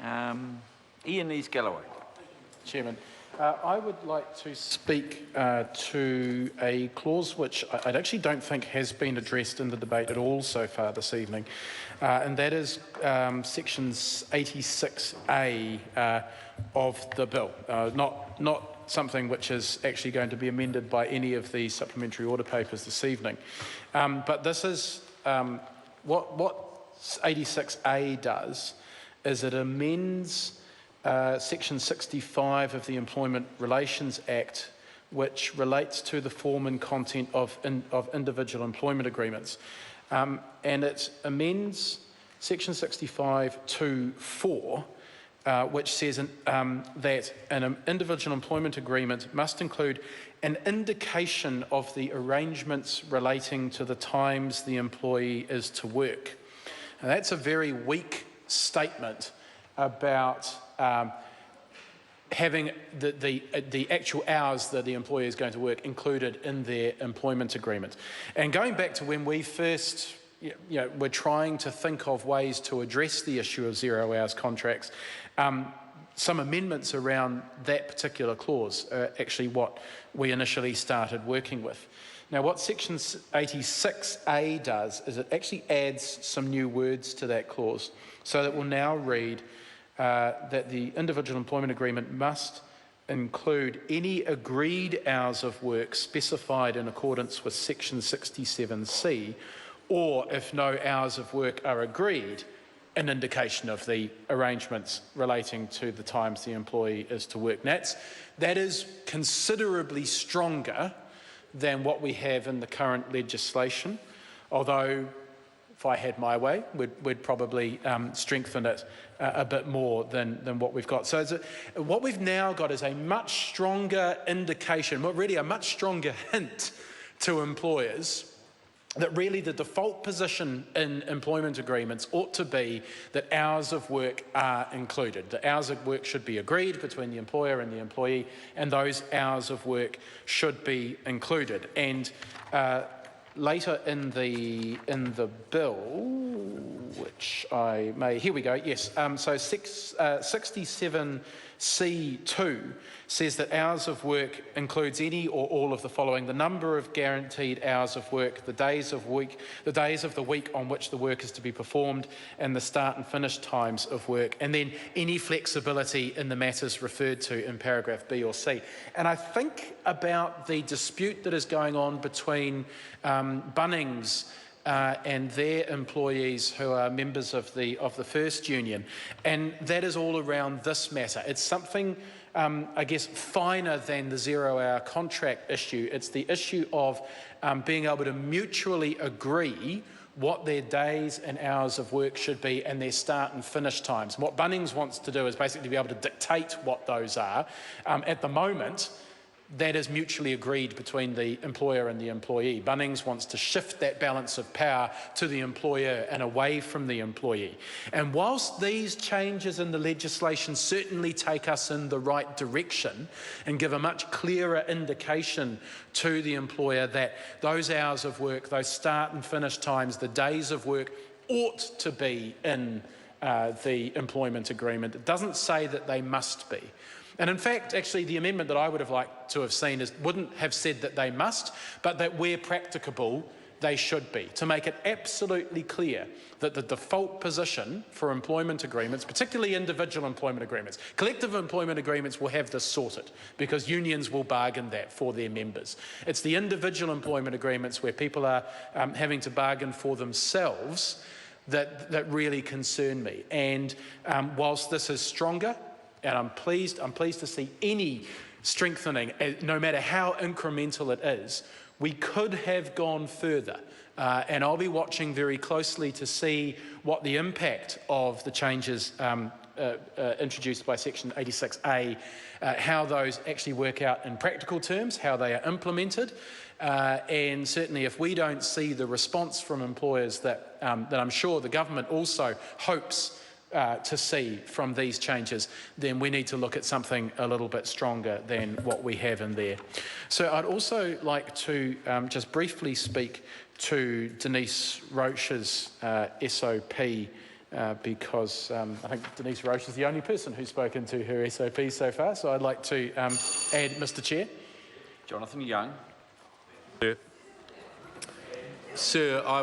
Ian Lees-Galloway. Chairman, I would like to speak to a clause which I actually don't think has been addressed in the debate at all so far this evening, and that is sections 86A of the bill, not something which is actually going to be amended by any of the supplementary order papers this evening. But this is what 86A does is it amends Section 65 of the Employment Relations Act, which relates to the form and content of individual employment agreements. And it amends Section 65 to 4, which says that an individual employment agreement must include an indication of the arrangements relating to the times the employee is to work. Now, that's a very weak statement about having the actual hours that the employer is going to work included in their employment agreement. And going back to when we first were trying to think of ways to address the issue of 0 hours contracts, some amendments around that particular clause are actually what we initially started working with. Now, what Section 86A does is it actually adds some new words to that clause, so that will now read that the individual employment agreement must include any agreed hours of work specified in accordance with Section 67C, or if no hours of work are agreed, an indication of the arrangements relating to the times the employee is to work. And that is considerably stronger than what we have in the current legislation, although if I had my way, we'd probably strengthen it a bit more than what we've got. So what we've now got is a much stronger indication, really a much stronger hint to employers that really the default position in employment agreements ought to be that hours of work are included. The hours of work should be agreed between the employer and the employee, and those hours of work should be included. And later in the bill, which I may, here we go, yes, so 67C2 says that hours of work includes any or all of the following: the number of guaranteed hours of work, the days of the week on which the work is to be performed, and the start and finish times of work, and then any flexibility in the matters referred to in paragraph B or C. And I think about the dispute that is going on between Bunnings and their employees who are members of the first union, and that is all around this matter. It's something I guess finer than the 0 hour contract issue. It's the issue of being able to mutually agree what their days and hours of work should be and their start and finish times. What Bunnings wants to do is basically be able to dictate what those are. At the moment, that is mutually agreed between the employer and the employee. Bunnings wants to shift that balance of power to the employer and away from the employee. And whilst these changes in the legislation certainly take us in the right direction and give a much clearer indication to the employer that those hours of work, those start and finish times, the days of work ought to be in the employment agreement, it doesn't say that they must be. And in fact, actually, the amendment that I would have liked to have seen wouldn't have said that they must, but that where practicable, they should be, to make it absolutely clear that the default position for employment agreements, particularly individual employment agreements, collective employment agreements will have this sorted because unions will bargain that for their members. It's the individual employment agreements where people are having to bargain for themselves that really concern me. And whilst this is stronger, and I'm pleased to see any strengthening, no matter how incremental it is, we could have gone further. And I'll be watching very closely to see what the impact of the changes introduced by Section 86A, how those actually work out in practical terms, how they are implemented. And certainly if we don't see the response from employers that I'm sure the government also hopes to see from these changes, then we need to look at something a little bit stronger than what we have in there. So I'd also like to just briefly speak to Denise Roche's SOP because I think Denise Roche is the only person who's spoken to her SOP so far. So I'd like to add Mr Chair. Jonathan Young. Sir, I